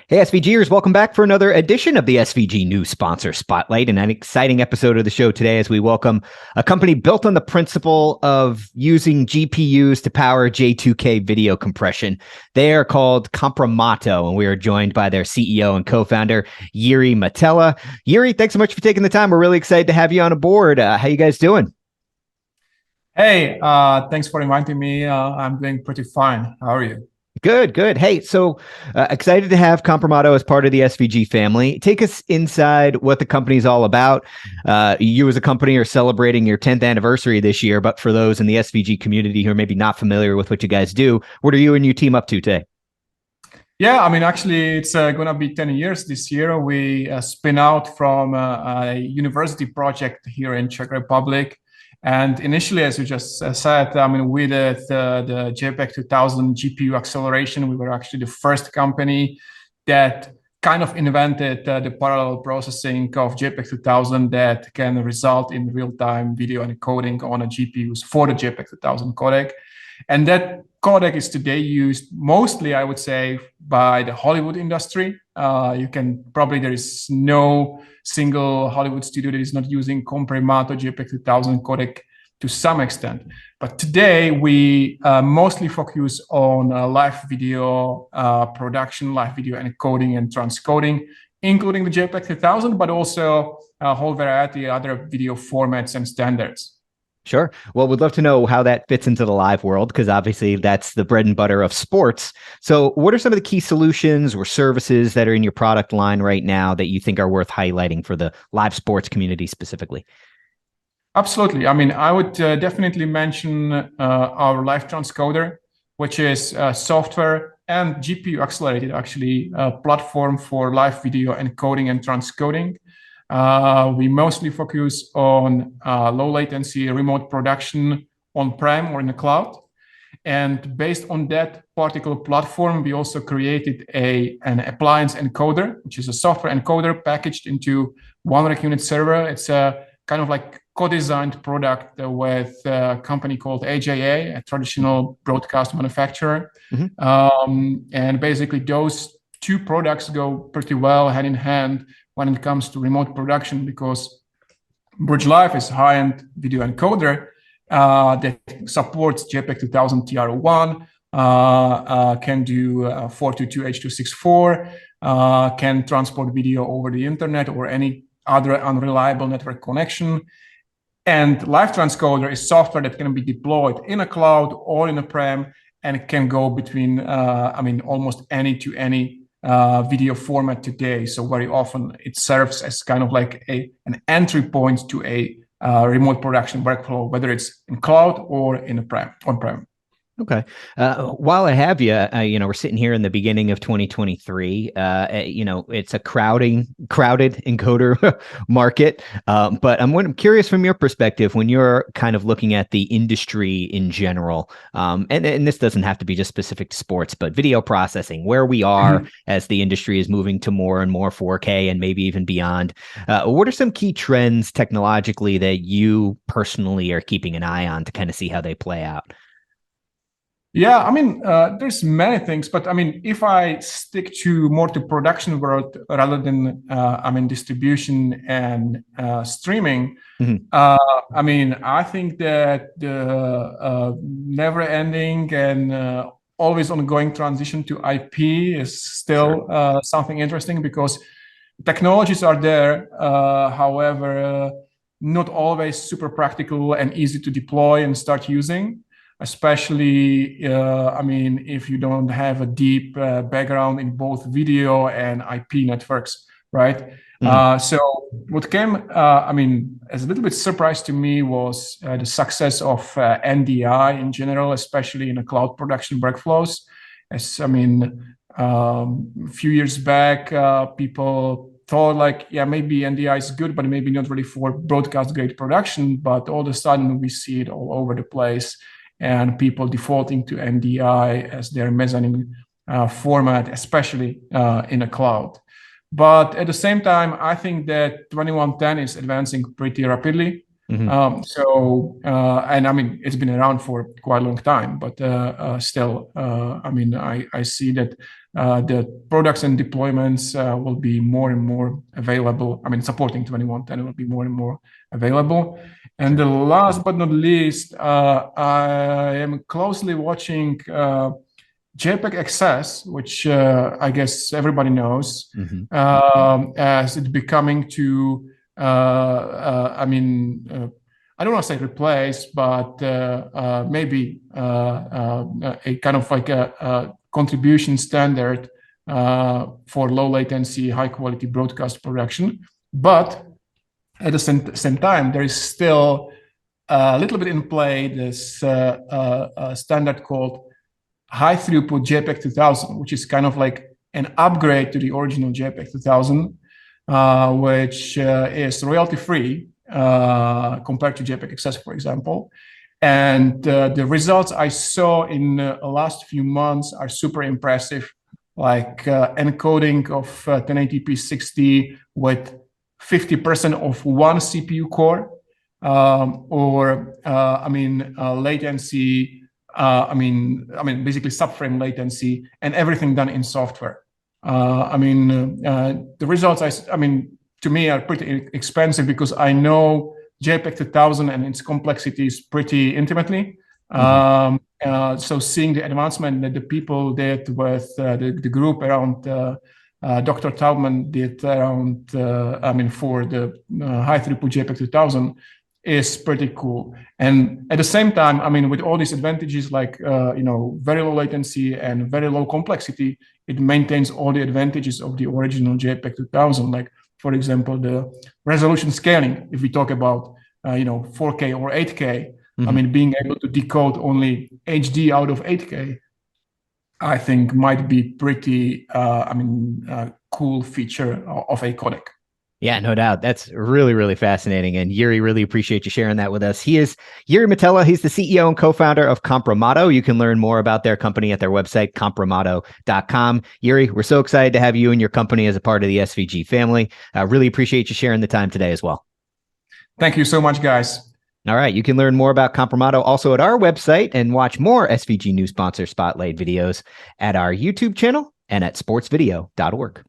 Hey, SVGers, welcome back for another edition of the SVG News Sponsor Spotlight, and an exciting episode of the show today as we welcome a company built on the principle of using GPUs to power J2K video compression. They are called Comprimato, and we are joined by their CEO and co-founder, Jiří Matela. Jiří, thanks so much for taking the time. We're really excited to have you on board. How you guys doing? Hey, thanks for inviting me. I'm doing pretty fine. How are you? Good, good. Hey, so excited to have Comprimato as part of the SVG family. Take us inside what the company is all about. You as a company are celebrating your 10th anniversary this year, but for those in the SVG community who are maybe not familiar with what you guys do, what are you and your team up to today? Yeah, I mean, actually, it's going to be 10 years this year. We spin out from a university project here in Czech Republic. And initially, as you just said, I mean, we did the JPEG2000 GPU acceleration. We were actually the first company that kind of invented the parallel processing of JPEG2000 that can result in real-time video encoding on a GPUs for the JPEG2000 codec. And that codec is today used mostly, I would say, by the Hollywood industry. There is no single Hollywood studio that is not using Comprimato JPEG2000 codec to some extent. But today we mostly focus on live video production, live video encoding and transcoding, including the JPEG2000, but also a whole variety of other video formats and standards. Sure. Well, we'd love to know how that fits into the live world, because obviously that's the bread and butter of sports. So what are some of the key solutions or services that are in your product line right now that you think are worth highlighting for the live sports community specifically? Absolutely. I mean, I would definitely mention our live transcoder, which is software and GPU accelerated, actually, platform for live video encoding and transcoding. We mostly focus on low latency remote production on-prem or in the cloud. And based on that particular platform, we also created an appliance encoder, which is a software encoder packaged into one rack unit server. It's a kind of like co-designed product with a company called AJA, a traditional broadcast manufacturer. And basically those two products go pretty well hand in hand when it comes to remote production, because Bridge Live is a high-end video encoder that supports JPEG2000 TR1, can do 422H.264, can transport video over the internet or any other unreliable network connection. And Live Transcoder is software that can be deployed in a cloud or in a prem, and it can go between, almost any to any video format today. So very often it serves as kind of like an entry point to a remote production workflow, whether it's in cloud or in a on-prem. Okay. While I have you, we're sitting here in the beginning of 2023. It's a crowded encoder market. But I'm curious from your perspective, when you're kind of looking at the industry in general, and this doesn't have to be just specific to sports, but video processing, where we are as the industry is moving to more and more 4K and maybe even beyond. What are some key trends technologically that you personally are keeping an eye on to kind of see how they play out? Yeah, I mean, there's many things, but I mean, if I stick more to production world rather than, distribution and streaming, I think that the never-ending and always ongoing transition to IP is still something interesting, because technologies are there, however, not always super practical and easy to deploy and start using. Especially, if you don't have a deep background in both video and IP networks, right? So what came, as a little bit surprise to me was the success of NDI in general, especially in a cloud production workflows. A few years back, people thought like, yeah, maybe NDI is good, but maybe not really for broadcast grade production. But all of a sudden we see it all over the place, and people defaulting to NDI as their mezzanine format, especially in a cloud. But at the same time, I think that 2110 is advancing pretty rapidly. And I mean, it's been around for quite a long time, but still, I mean, I see that the products and deployments will be more and more available. I mean, supporting 2110 will be more and more available. And the last but not least, I am closely watching JPEG2000, which I guess everybody knows, as it becoming to, I mean, I don't want to say replace, but maybe a kind of like a contribution standard for low latency, high quality broadcast production. But at the same time, there is still a little bit in play this standard called high throughput JPEG2000, which is kind of like an upgrade to the original JPEG2000, which is royalty free compared to JPEG-XS, for example. And the results I saw in the last few months are super impressive, like encoding of 1080p 60 with 50% of one CPU core, or I mean latency. I mean, basically subframe latency, and everything done in software. I mean, the results, I mean, to me are pretty expensive because I know JPEG-2000 and its complexities pretty intimately. So seeing the advancement that the people did with the group around Dr. Taubman did around, I mean, for the high throughput JPEG-2000 is pretty cool. And at the same time, I mean, with all these advantages like, you know, very low latency and very low complexity, it maintains all the advantages of the original JPEG-2000. Like, for example, the resolution scaling, if we talk about, you know, 4K or 8K, I mean, being able to decode only HD out of 8K, I think might be pretty, I mean, cool feature of a codec. Yeah, no doubt. That's really, really fascinating. And Jiří, really appreciate you sharing that with us. He is Jiří Matela. He's the CEO and co-founder of Comprimato. You can learn more about their company at their website, comprimato.com. Jiří, we're so excited to have you and your company as a part of the SVG family. I really appreciate you sharing the time today as well. Thank you so much, guys. All right. You can learn more about Comprimato also at our website and watch more SVG new sponsor spotlight videos at our YouTube channel and at sportsvideo.org.